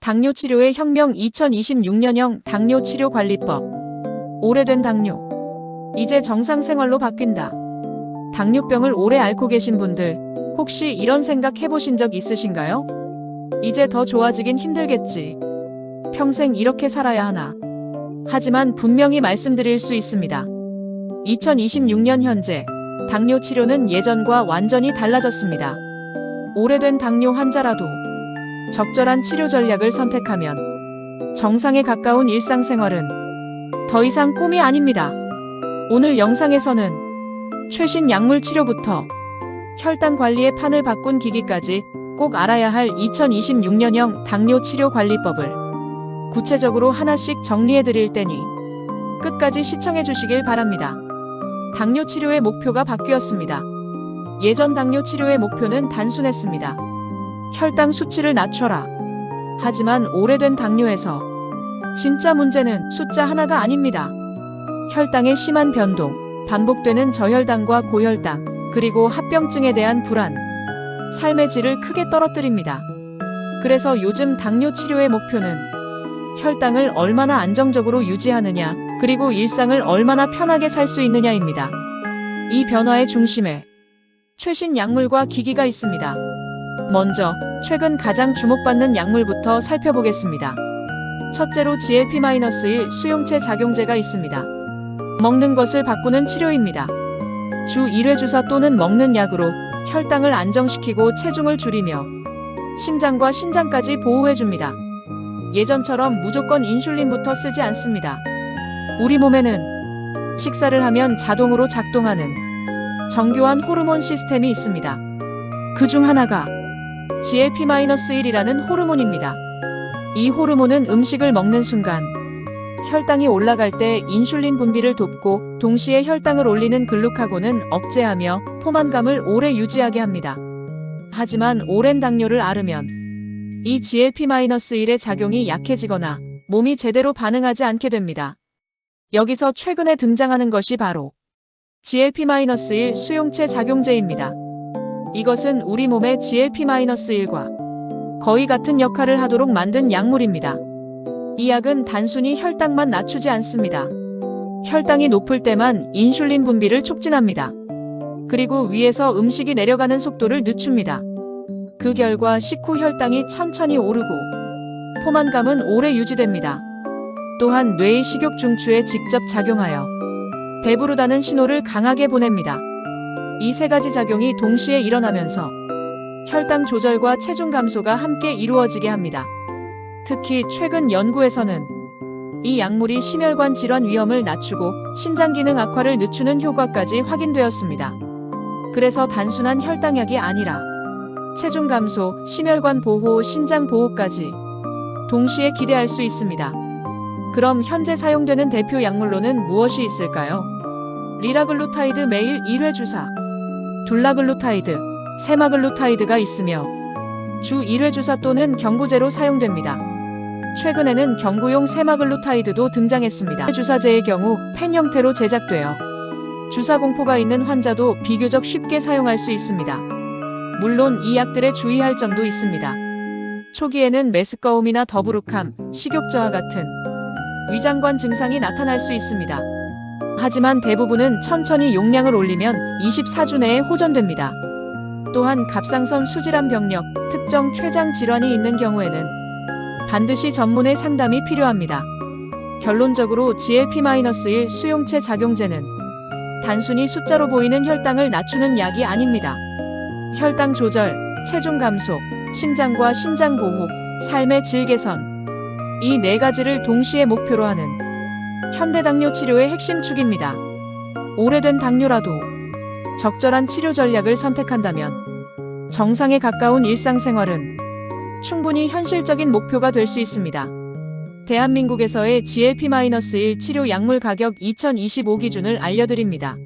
당뇨 치료의 혁명 2026년형 당뇨 치료 관리법. 오래된 당뇨. 이제 정상생활로 바뀐다. 당뇨병을 오래 앓고 계신 분들, 혹시 이런 생각 해보신 적 있으신가요? 이제 더 좋아지긴 힘들겠지. 평생 이렇게 살아야 하나. 하지만 분명히 말씀드릴 수 있습니다. 2026년 현재, 당뇨 치료는 예전과 완전히 달라졌습니다. 오래된 당뇨 환자라도 적절한 치료 전략을 선택하면 정상에 가까운 일상생활은 더 이상 꿈이 아닙니다. 오늘 영상에서는 최신 약물 치료부터 혈당 관리의 판을 바꾼 기기까지 꼭 알아야 할 2026년형 당뇨 치료 관리법을 구체적으로 하나씩 정리해 드릴 테니 끝까지 시청해 주시길 바랍니다. 당뇨 치료의 목표가 바뀌었습니다. 예전 당뇨 치료의 목표는 단순했습니다. 혈당 수치를 낮춰라. 하지만 오래된 당뇨에서 진짜 문제는 숫자 하나가 아닙니다. 혈당의 심한 변동, 반복되는 저혈당과 고혈당, 그리고 합병증에 대한 불안, 삶의 질을 크게 떨어뜨립니다. 그래서 요즘 당뇨 치료의 목표는 혈당을 얼마나 안정적으로 유지하느냐, 그리고 일상을 얼마나 편하게 살 수 있느냐입니다. 이 변화의 중심에 최신 약물과 기기가 있습니다. 먼저 최근 가장 주목받는 약물부터 살펴보겠습니다. 첫째로 GLP-1 수용체 작용제가 있습니다. 먹는 것을 바꾸는 치료입니다. 주 1회 주사 또는 먹는 약으로 혈당을 안정시키고 체중을 줄이며 심장과 신장까지 보호해줍니다. 예전처럼 무조건 인슐린부터 쓰지 않습니다. 우리 몸에는 식사를 하면 자동으로 작동하는 정교한 호르몬 시스템이 있습니다. 그 중 하나가 GLP-1이라는 호르몬입니다. 이 호르몬은 음식을 먹는 순간 혈당이 올라갈 때 인슐린 분비를 돕고 동시에 혈당을 올리는 글루카곤은 억제하며 포만감을 오래 유지하게 합니다. 하지만 오랜 당뇨를 앓으면 이 GLP-1의 작용이 약해지거나 몸이 제대로 반응하지 않게 됩니다. 여기서 최근에 등장하는 것이 바로 GLP-1 수용체 작용제입니다. 이것은 우리 몸의 GLP-1과 거의 같은 역할을 하도록 만든 약물입니다. 이 약은 단순히 혈당만 낮추지 않습니다. 혈당이 높을 때만 인슐린 분비를 촉진합니다. 그리고 위에서 음식이 내려가는 속도를 늦춥니다. 그 결과 식후 혈당이 천천히 오르고 포만감은 오래 유지됩니다. 또한 뇌의 식욕 중추에 직접 작용하여 배부르다는 신호를 강하게 보냅니다. 이 세 가지 작용이 동시에 일어나면서 혈당 조절과 체중 감소가 함께 이루어지게 합니다. 특히 최근 연구에서는 이 약물이 심혈관 질환 위험을 낮추고 신장 기능 악화를 늦추는 효과까지 확인되었습니다. 그래서 단순한 혈당약이 아니라 체중 감소, 심혈관 보호, 신장 보호까지 동시에 기대할 수 있습니다. 그럼 현재 사용되는 대표 약물로는 무엇이 있을까요? 리라글루타이드 매일 1회 주사, 둘라글루타이드, 세마글루타이드가 있으며 주 1회 주사 또는 경구제로 사용됩니다. 최근에는 경구용 세마글루타이드도 등장했습니다. 주사제의 경우 펜 형태로 제작되어 주사 공포가 있는 환자도 비교적 쉽게 사용할 수 있습니다. 물론 이 약들에 주의할 점도 있습니다. 초기에는 메스꺼움이나 더부룩함, 식욕 저하 같은 위장관 증상이 나타날 수 있습니다. 하지만 대부분은 천천히 용량을 올리면 24주 내에 호전됩니다. 또한 갑상선 수질환 병력, 특정 췌장 질환이 있는 경우에는 반드시 전문의 상담이 필요합니다. 결론적으로 GLP-1 수용체 작용제는 단순히 숫자로 보이는 혈당을 낮추는 약이 아닙니다. 혈당 조절, 체중 감소, 심장과 신장 보호, 삶의 질 개선, 이 네 가지를 동시에 목표로 하는 현대 당뇨 치료의 핵심 축입니다. 오래된 당뇨라도 적절한 치료 전략을 선택한다면 정상에 가까운 일상생활은 충분히 현실적인 목표가 될 수 있습니다. 대한민국에서의 GLP-1 치료 약물 가격 2025 기준을 알려드립니다.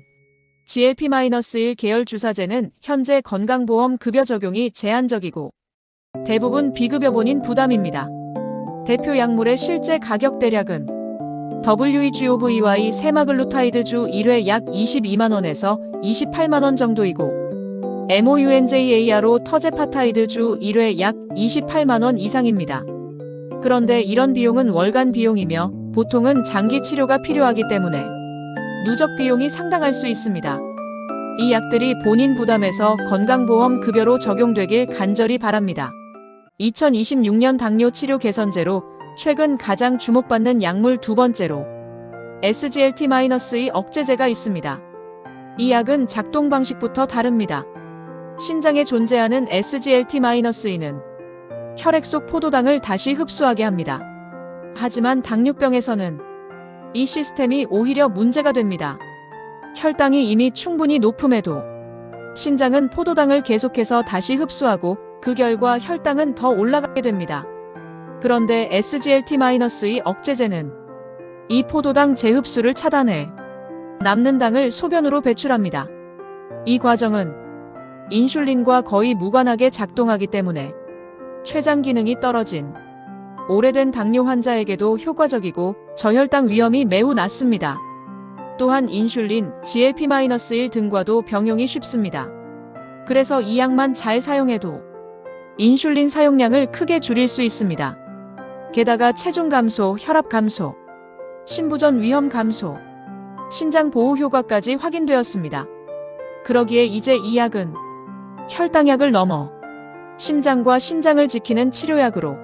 GLP-1 계열 주사제는 현재 건강보험 급여 적용이 제한적이고 대부분 비급여본인 부담입니다. 대표 약물의 실제 가격 대략은 WEGOVY 세마글루타이드 주 1회 약 22만원에서 28만원 정도이고 MOUNJARO 터제파타이드 주 1회 약 28만원 이상입니다. 그런데 이런 비용은 월간 비용이며 보통은 장기 치료가 필요하기 때문에 누적 비용이 상당할 수 있습니다. 이 약들이 본인 부담에서 건강보험 급여로 적용되길 간절히 바랍니다. 2026년 당뇨 치료 개선제로 최근 가장 주목받는 약물 두 번째로 SGLT-2 억제제가 있습니다. 이 약은 작동 방식부터 다릅니다. 신장에 존재하는 SGLT-2는 혈액 속 포도당을 다시 흡수하게 합니다. 하지만 당뇨병에서는 이 시스템이 오히려 문제가 됩니다. 혈당이 이미 충분히 높음에도 신장은 포도당을 계속해서 다시 흡수하고 그 결과 혈당은 더 올라가게 됩니다. 그런데 SGLT-2 억제제는 이 포도당 재흡수를 차단해 남는 당을 소변으로 배출합니다. 이 과정은 인슐린과 거의 무관하게 작동하기 때문에 췌장 기능이 떨어진 오래된 당뇨 환자에게도 효과적이고 저혈당 위험이 매우 낮습니다. 또한 인슐린, GLP-1 등과도 병용이 쉽습니다. 그래서 이 약만 잘 사용해도 인슐린 사용량을 크게 줄일 수 있습니다. 게다가 체중 감소, 혈압 감소, 신부전 위험 감소, 신장 보호 효과까지 확인되었습니다. 그러기에 이제 이 약은 혈당약을 넘어 심장과 신장을 지키는 치료약으로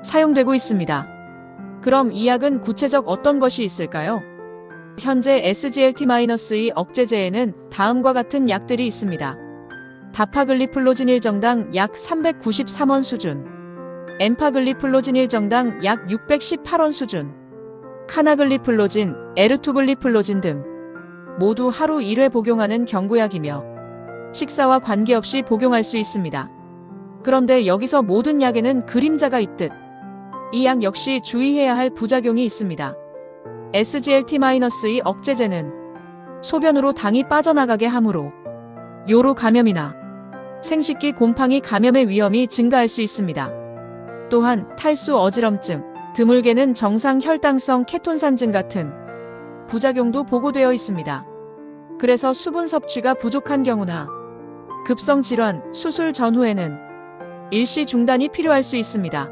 사용되고 있습니다. 그럼 이 약은 구체적 어떤 것이 있을까요? 현재 SGLT-2 억제제에는 다음과 같은 약들이 있습니다. 다파글리플로진 1정당 약 393원 수준, 엠파글리플로진 1정당 약 618원 수준, 카나글리플로진, 에르투글리플로진 등 모두 하루 1회 복용하는 경구약이며 식사와 관계없이 복용할 수 있습니다. 그런데 여기서 모든 약에는 그림자가 있듯 이 약 역시 주의해야 할 부작용이 있습니다. SGLT-2 억제제는 소변으로 당이 빠져나가게 하므로 요로 감염이나 생식기 곰팡이 감염의 위험이 증가할 수 있습니다. 또한 탈수 어지럼증, 드물게는 정상 혈당성 케톤산증 같은 부작용도 보고되어 있습니다. 그래서 수분 섭취가 부족한 경우나 급성 질환, 수술 전후에는 일시 중단이 필요할 수 있습니다.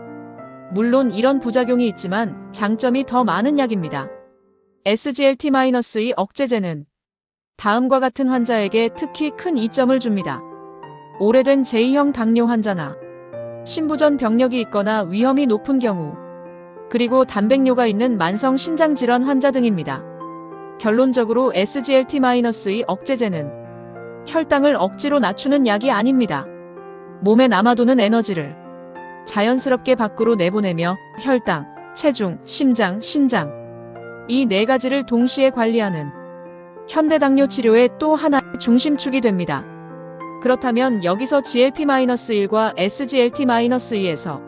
물론 이런 부작용이 있지만 장점이 더 많은 약입니다. SGLT-2 억제제는 다음과 같은 환자에게 특히 큰 이점을 줍니다. 오래된 제2형 당뇨 환자나 신부전 병력이 있거나 위험이 높은 경우, 그리고 단백뇨가 있는 만성 신장 질환 환자 등입니다. 결론적으로 SGLT-2 억제제는 혈당을 억지로 낮추는 약이 아닙니다. 몸에 남아도는 에너지를 자연스럽게 밖으로 내보내며 혈당, 체중, 심장, 신장 이 네 가지를 동시에 관리하는 현대 당뇨 치료의 또 하나의 중심축이 됩니다. 그렇다면 여기서 GLP-1과 SGLT-2에서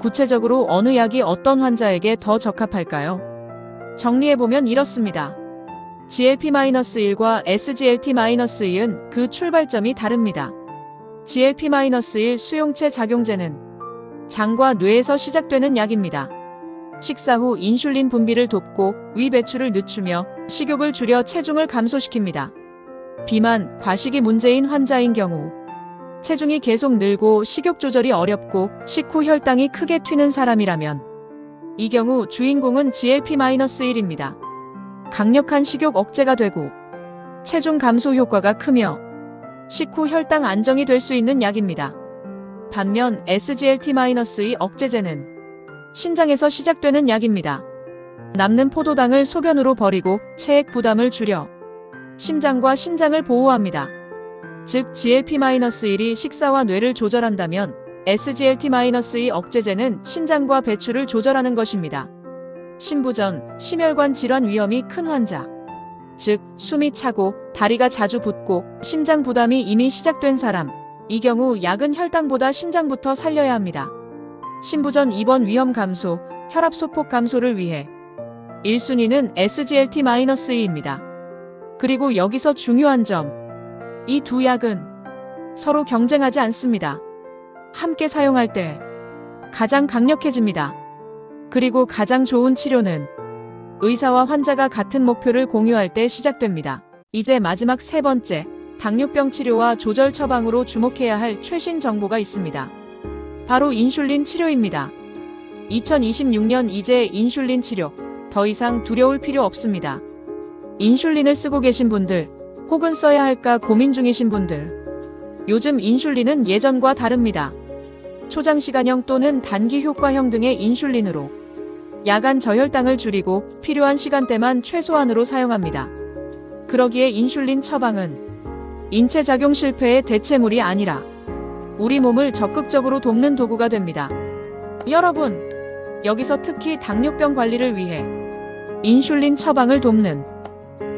구체적으로 어느 약이 어떤 환자에게 더 적합할까요? 정리해보면 이렇습니다. GLP-1과 SGLT-2은 그 출발점이 다릅니다. GLP-1 수용체 작용제는 장과 뇌에서 시작되는 약입니다. 식사 후 인슐린 분비를 돕고 위 배출을 늦추며 식욕을 줄여 체중을 감소시킵니다. 비만, 과식이 문제인 환자인 경우, 체중이 계속 늘고 식욕 조절이 어렵고 식후 혈당이 크게 튀는 사람이라면 이 경우 주인공은 GLP-1입니다. 강력한 식욕 억제가 되고 체중 감소 효과가 크며 식후 혈당 안정이 될 수 있는 약입니다. 반면 SGLT-2 억제제는 신장에서 시작되는 약입니다. 남는 포도당을 소변으로 버리고 체액 부담을 줄여 심장과 신장을 보호합니다. 즉 GLP-1이 식사와 뇌를 조절한다면 SGLT-2 억제제는 신장과 배출을 조절하는 것입니다. 신부전, 심혈관 질환 위험이 큰 환자, 즉 숨이 차고 다리가 자주 붓고 심장 부담이 이미 시작된 사람, 이 경우 약은 혈당보다 심장부터 살려야 합니다. 신부전 입원 위험 감소, 혈압 소폭 감소를 위해 1순위는 SGLT-2입니다. 그리고 여기서 중요한 점, 이 두 약은 서로 경쟁하지 않습니다. 함께 사용할 때 가장 강력해집니다. 그리고 가장 좋은 치료는 의사와 환자가 같은 목표를 공유할 때 시작됩니다. 이제 마지막 세 번째, 당뇨병 치료와 조절 처방으로 주목해야 할 최신 정보가 있습니다. 바로 인슐린 치료입니다. 2026년 이제 인슐린 치료 더 이상 두려울 필요 없습니다. 인슐린을 쓰고 계신 분들, 혹은 써야 할까 고민 중이신 분들, 요즘 인슐린은 예전과 다릅니다. 초장시간형 또는 단기 효과형 등의 인슐린으로 야간 저혈당을 줄이고 필요한 시간대만 최소한으로 사용합니다. 그러기에 인슐린 처방은 인체 작용 실패의 대체물이 아니라 우리 몸을 적극적으로 돕는 도구가 됩니다. 여러분, 여기서 특히 당뇨병 관리를 위해 인슐린 처방을 돕는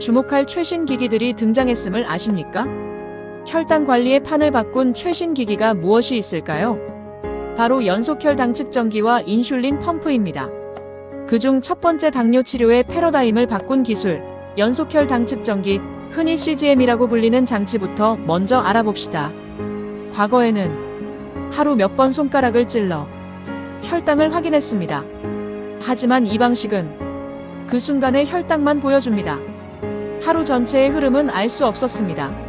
주목할 최신 기기들이 등장했음을 아십니까? 혈당 관리의 판을 바꾼 최신 기기가 무엇이 있을까요? 바로 연속혈당 측정기와 인슐린 펌프입니다. 그중 첫 번째 당뇨 치료의 패러다임을 바꾼 기술, 연속혈당 측정기, 흔히 CGM이라고 불리는 장치부터 먼저 알아봅시다. 과거에는 하루 몇 번 손가락을 찔러 혈당을 확인했습니다. 하지만 이 방식은 그 순간의 혈당만 보여줍니다. 하루 전체의 흐름은 알 수 없었습니다.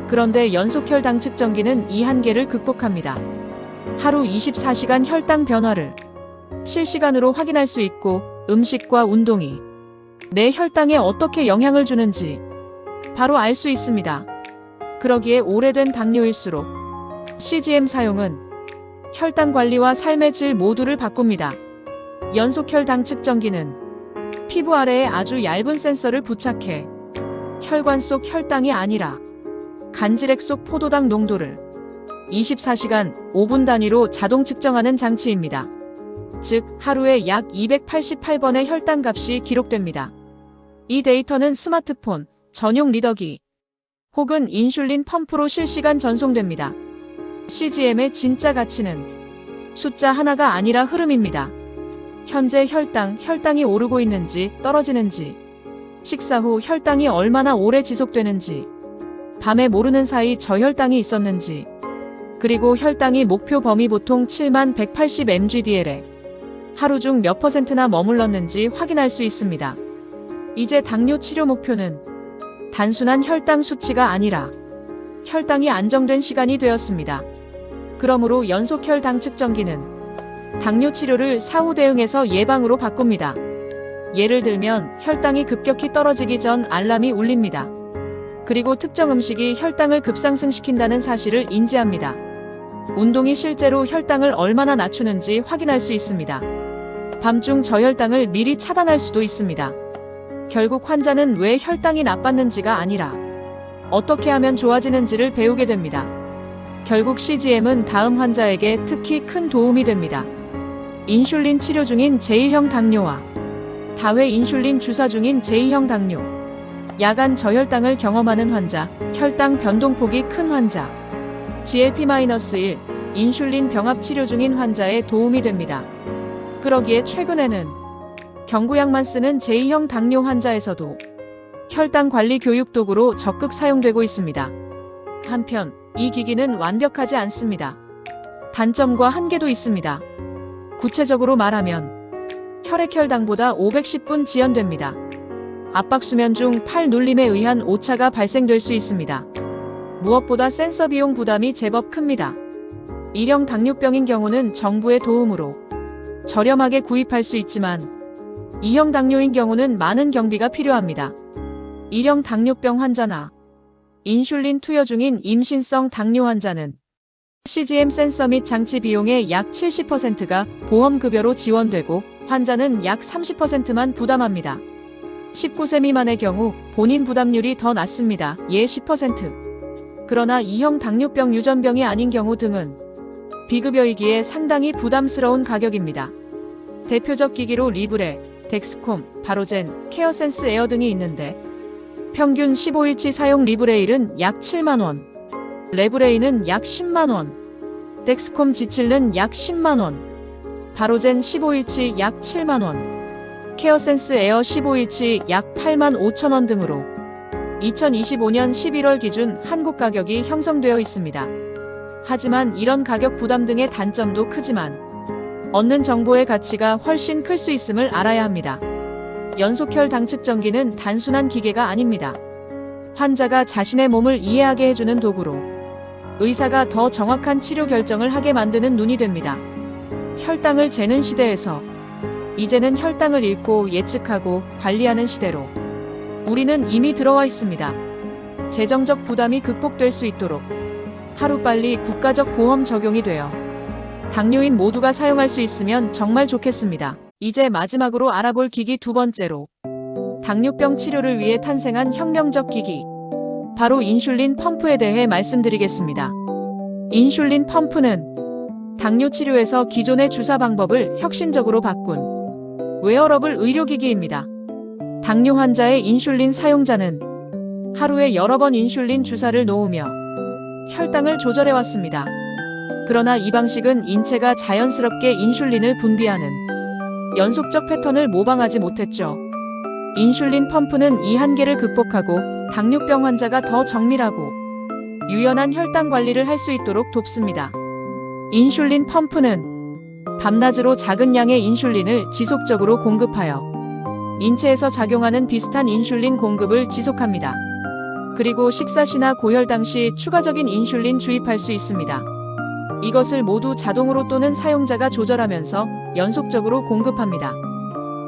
그런데 연속혈당 측정기는 이 한계를 극복합니다. 하루 24시간 혈당 변화를 실시간으로 확인할 수 있고 음식과 운동이 내 혈당에 어떻게 영향을 주는지 바로 알 수 있습니다. 그러기에 오래된 당뇨일수록 CGM 사용은 혈당 관리와 삶의 질 모두를 바꿉니다. 연속혈당 측정기는 피부 아래에 아주 얇은 센서를 부착해 혈관 속 혈당이 아니라 간질액 속 포도당 농도를 24시간 5분 단위로 자동 측정하는 장치입니다. 즉, 하루에 약 288번의 혈당 값이 기록됩니다. 이 데이터는 스마트폰, 전용 리더기 혹은 인슐린 펌프로 실시간 전송됩니다. CGM의 진짜 가치는 숫자 하나가 아니라 흐름입니다. 현재 혈당이 오르고 있는지 떨어지는지, 식사 후 혈당이 얼마나 오래 지속되는지, 밤에 모르는 사이 저혈당이 있었는지, 그리고 혈당이 목표 범위 보통 7180mgdl에 하루 중 몇 %나 머물렀는지 확인할 수 있습니다. 이제 당뇨 치료 목표는 단순한 혈당 수치가 아니라 혈당이 안정된 시간이 되었습니다. 그러므로 연속혈당 측정기는 당뇨 치료를 사후 대응에서 예방으로 바꿉니다. 예를 들면 혈당이 급격히 떨어지기 전 알람이 울립니다. 그리고 특정 음식이 혈당을 급상승시킨다는 사실을 인지합니다. 운동이 실제로 혈당을 얼마나 낮추는지 확인할 수 있습니다. 밤중 저혈당을 미리 차단할 수도 있습니다. 결국 환자는 왜 혈당이 나빴는지가 아니라 어떻게 하면 좋아지는지를 배우게 됩니다. 결국 CGM은 다음 환자에게 특히 큰 도움이 됩니다. 인슐린 치료 중인 제1형 당뇨와 다회 인슐린 주사 중인 제2형 당뇨, 야간 저혈당을 경험하는 환자, 혈당 변동폭이 큰 환자, GLP-1 인슐린 병합 치료 중인 환자에 도움이 됩니다. 그러기에 최근에는 경구약만 쓰는 제2형 당뇨 환자에서도 혈당 관리 교육 도구로 적극 사용되고 있습니다. 한편 이 기기는 완벽하지 않습니다. 단점과 한계도 있습니다. 구체적으로 말하면 혈액혈당보다 510분 지연됩니다. 압박수면 중 팔 눌림에 의한 오차가 발생될 수 있습니다. 무엇보다 센서 비용 부담이 제법 큽니다. 1형 당뇨병인 경우는 정부의 도움으로 저렴하게 구입할 수 있지만 2형 당뇨인 경우는 많은 경비가 필요합니다. 1형 당뇨병 환자나 인슐린 투여 중인 임신성 당뇨 환자는 CGM 센서 및 장치 비용의 약 70%가 보험급여로 지원되고 환자는 약 30%만 부담합니다. 19세 미만의 경우 본인 부담률이 더 낮습니다. 예 10%. 그러나 2형 당뇨병 유전병이 아닌 경우 등은 비급여이기에 상당히 부담스러운 가격입니다. 대표적 기기로 리브레, 덱스콤, 바로젠, 케어센스 에어 등이 있는데 평균 15일치 사용 리브레일은 약 7만원, 레브레인은 약 10만원, 덱스콤 G7는 약 10만원, 바로젠 15일치 약 7만원, 케어센스 에어 15일치 약 8만 5천원 등으로 2025년 11월 기준 한국 가격이 형성되어 있습니다. 하지만 이런 가격 부담 등의 단점도 크지만 얻는 정보의 가치가 훨씬 클 수 있음을 알아야 합니다. 연속혈당 측정기는 단순한 기계가 아닙니다. 환자가 자신의 몸을 이해하게 해주는 도구로 의사가 더 정확한 치료 결정을 하게 만드는 눈이 됩니다. 혈당을 재는 시대에서 이제는 혈당을 읽고 예측하고 관리하는 시대로 우리는 이미 들어와 있습니다. 재정적 부담이 극복될 수 있도록 하루빨리 국가적 보험 적용이 되어 당뇨인 모두가 사용할 수 있으면 정말 좋겠습니다. 이제 마지막으로 알아볼 기기 두 번째로 당뇨병 치료를 위해 탄생한 혁명적 기기, 바로 인슐린 펌프에 대해 말씀드리겠습니다. 인슐린 펌프는 당뇨 치료에서 기존의 주사 방법을 혁신적으로 바꾼 웨어러블 의료기기입니다. 당뇨 환자의 인슐린 사용자는 하루에 여러 번 인슐린 주사를 놓으며 혈당을 조절해왔습니다. 그러나 이 방식은 인체가 자연스럽게 인슐린을 분비하는 연속적 패턴을 모방하지 못했죠. 인슐린 펌프는 이 한계를 극복하고 당뇨병 환자가 더 정밀하고 유연한 혈당 관리를 할 수 있도록 돕습니다. 인슐린 펌프는 밤낮으로 작은 양의 인슐린을 지속적으로 공급하여 인체에서 작용하는 비슷한 인슐린 공급을 지속합니다. 그리고 식사 시나 고혈당 시 추가적인 인슐린 주입할 수 있습니다. 이것을 모두 자동으로 또는 사용자가 조절하면서 연속적으로 공급합니다.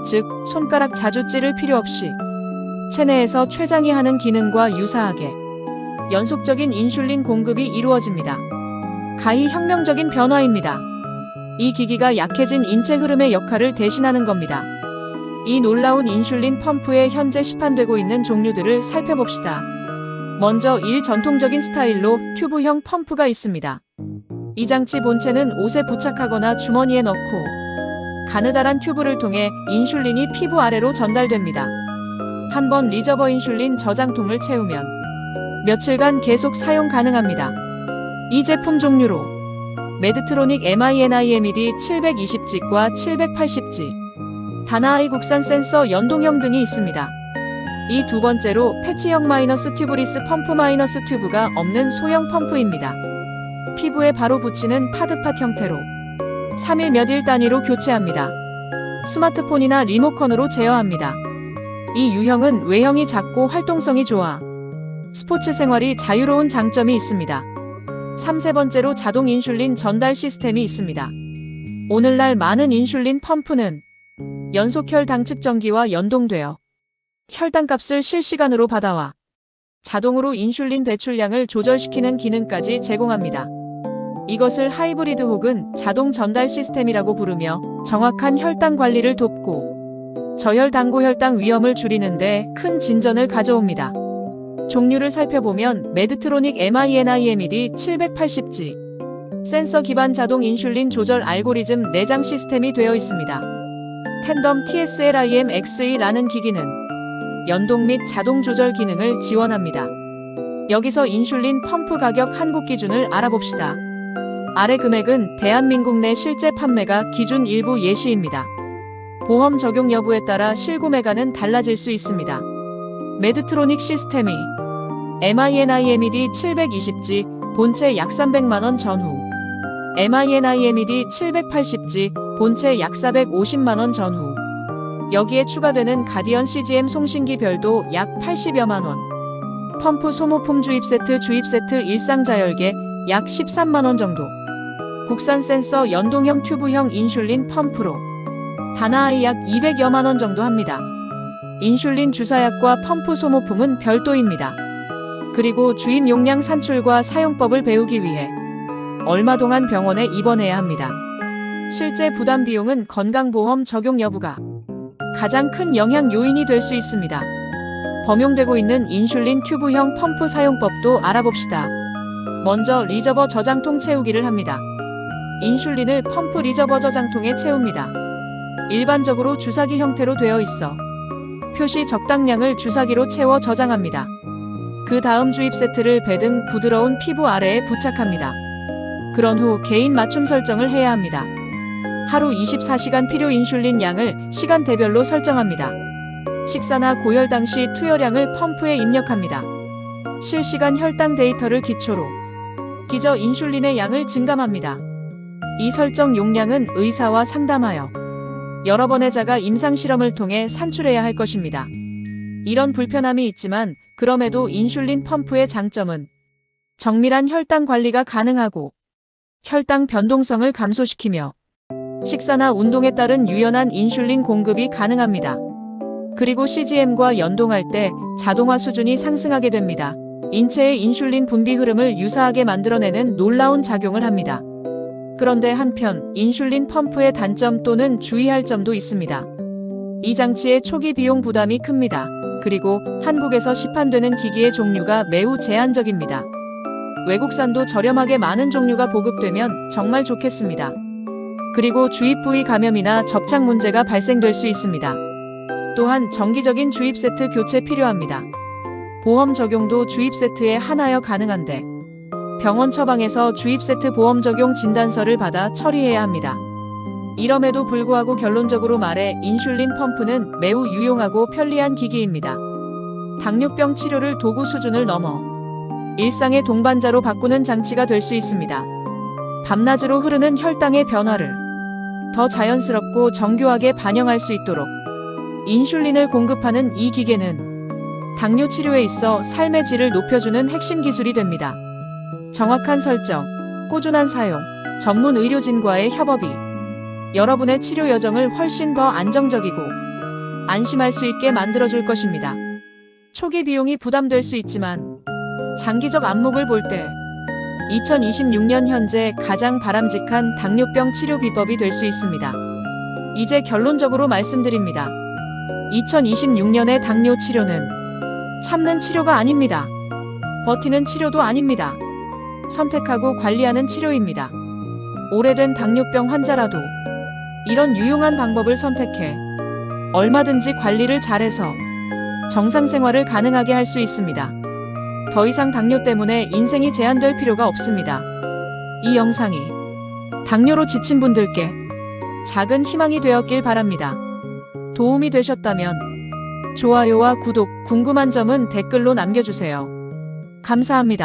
즉, 손가락 자주 찌를 필요 없이 체내에서 췌장이 하는 기능과 유사하게 연속적인 인슐린 공급이 이루어집니다. 가히 혁명적인 변화입니다. 이 기기가 약해진 인체 흐름의 역할을 대신하는 겁니다. 이 놀라운 인슐린 펌프의 현재 시판되고 있는 종류들을 살펴봅시다. 먼저 전통적인 스타일로 튜브형 펌프가 있습니다. 이 장치 본체는 옷에 부착하거나 주머니에 넣고 가느다란 튜브를 통해 인슐린이 피부 아래로 전달됩니다. 한번 리저버 인슐린 저장통을 채우면 며칠간 계속 사용 가능합니다. 이 제품 종류로 메드트로닉 MINIMED 720G과 780G, 다나아이 국산 센서 연동형 등이 있습니다. 이 두 번째로 패치형 마이너스 튜브리스 펌프 마이너스 튜브가 없는 소형 펌프입니다. 피부에 바로 붙이는 파드팟 형태로 3일 몇 일 단위로 교체합니다. 스마트폰이나 리모컨으로 제어합니다. 이 유형은 외형이 작고 활동성이 좋아 스포츠 생활이 자유로운 장점이 있습니다. 3번째로 자동 인슐린 전달 시스템이 있습니다. 오늘날 많은 인슐린 펌프는 연속 혈당 측정기와 연동되어 혈당값을 실시간으로 받아와 자동으로 인슐린 배출량을 조절시키는 기능까지 제공합니다. 이것을 하이브리드 혹은 자동 전달 시스템이라고 부르며 정확한 혈당 관리를 돕고 저혈당 고혈당 위험을 줄이는 데 큰 진전을 가져옵니다. 종류를 살펴보면 메드트로닉 MINIMED 780G 센서 기반 자동 인슐린 조절 알고리즘 내장 시스템이 되어 있습니다. 텐덤 TSLIM-XE라는 기기는 연동 및 자동 조절 기능을 지원합니다. 여기서 인슐린 펌프 가격 한국 기준을 알아봅시다. 아래 금액은 대한민국 내 실제 판매가 기준 일부 예시입니다. 보험 적용 여부에 따라 실구매가는 달라질 수 있습니다. 메드트로닉 시스템이 MINIMED 720G 본체 약 300만원 전후, MINIMED 780G 본체 약 450만원 전후, 여기에 추가되는 가디언 CGM 송신기 별도 약 80여만원, 펌프 소모품 주입 세트 일상 자열계 약 13만원 정도, 국산 센서 연동형 튜브형 인슐린 펌프로 다나아이 약 200여만원 정도 합니다. 인슐린 주사약과 펌프 소모품은 별도입니다. 그리고 주입 용량 산출과 사용법을 배우기 위해 얼마 동안 병원에 입원해야 합니다. 실제 부담 비용은 건강보험 적용 여부가 가장 큰 영향 요인이 될 수 있습니다. 범용되고 있는 인슐린 튜브형 펌프 사용법도 알아봅시다. 먼저 리저버 저장통 채우기를 합니다. 인슐린을 펌프 리저버 저장통에 채웁니다. 일반적으로 주사기 형태로 되어 있어 표시 적당량을 주사기로 채워 저장합니다. 그 다음 주입 세트를 배 등 부드러운 피부 아래에 부착합니다. 그런 후 개인 맞춤 설정을 해야 합니다. 하루 24시간 필요 인슐린 양을 시간대별로 설정합니다. 식사나 고혈당 시 투여량을 펌프에 입력합니다. 실시간 혈당 데이터를 기초로 기저 인슐린의 양을 증감합니다. 이 설정 용량은 의사와 상담하여 여러 번의 자가 임상실험을 통해 산출해야 할 것입니다. 이런 불편함이 있지만 그럼에도 인슐린 펌프의 장점은 정밀한 혈당 관리가 가능하고 혈당 변동성을 감소시키며 식사나 운동에 따른 유연한 인슐린 공급이 가능합니다. 그리고 CGM과 연동할 때 자동화 수준이 상승하게 됩니다. 인체의 인슐린 분비 흐름을 유사하게 만들어내는 놀라운 작용을 합니다. 그런데 한편 인슐린 펌프의 단점 또는 주의할 점도 있습니다. 이 장치의 초기 비용 부담이 큽니다. 그리고 한국에서 시판되는 기기의 종류가 매우 제한적입니다. 외국산도 저렴하게 많은 종류가 보급되면 정말 좋겠습니다. 그리고 주입 부위 감염이나 접착 문제가 발생될 수 있습니다. 또한 정기적인 주입 세트 교체 필요합니다. 보험 적용도 주입 세트에 한하여 가능한데 병원 처방에서 주입 세트 보험 적용 진단서를 받아 처리해야 합니다. 이럼에도 불구하고 결론적으로 말해 인슐린 펌프는 매우 유용하고 편리한 기기입니다. 당뇨병 치료를 도구 수준을 넘어 일상의 동반자로 바꾸는 장치가 될 수 있습니다. 밤낮으로 흐르는 혈당의 변화를 더 자연스럽고 정교하게 반영할 수 있도록 인슐린을 공급하는 이 기계는 당뇨 치료에 있어 삶의 질을 높여주는 핵심 기술이 됩니다. 정확한 설정, 꾸준한 사용, 전문 의료진과의 협업이 여러분의 치료 여정을 훨씬 더 안정적이고 안심할 수 있게 만들어줄 것입니다. 초기 비용이 부담될 수 있지만 장기적 안목을 볼 때 2026년 현재 가장 바람직한 당뇨병 치료 비법이 될 수 있습니다. 이제 결론적으로 말씀드립니다. 2026년의 당뇨 치료는 참는 치료가 아닙니다. 버티는 치료도 아닙니다. 선택하고 관리하는 치료입니다. 오래된 당뇨병 환자라도 이런 유용한 방법을 선택해 얼마든지 관리를 잘해서 정상 생활을 가능하게 할 수 있습니다. 더 이상 당뇨 때문에 인생이 제한될 필요가 없습니다. 이 영상이 당뇨로 지친 분들께 작은 희망이 되었길 바랍니다. 도움이 되셨다면 좋아요와 구독, 궁금한 점은 댓글로 남겨주세요. 감사합니다.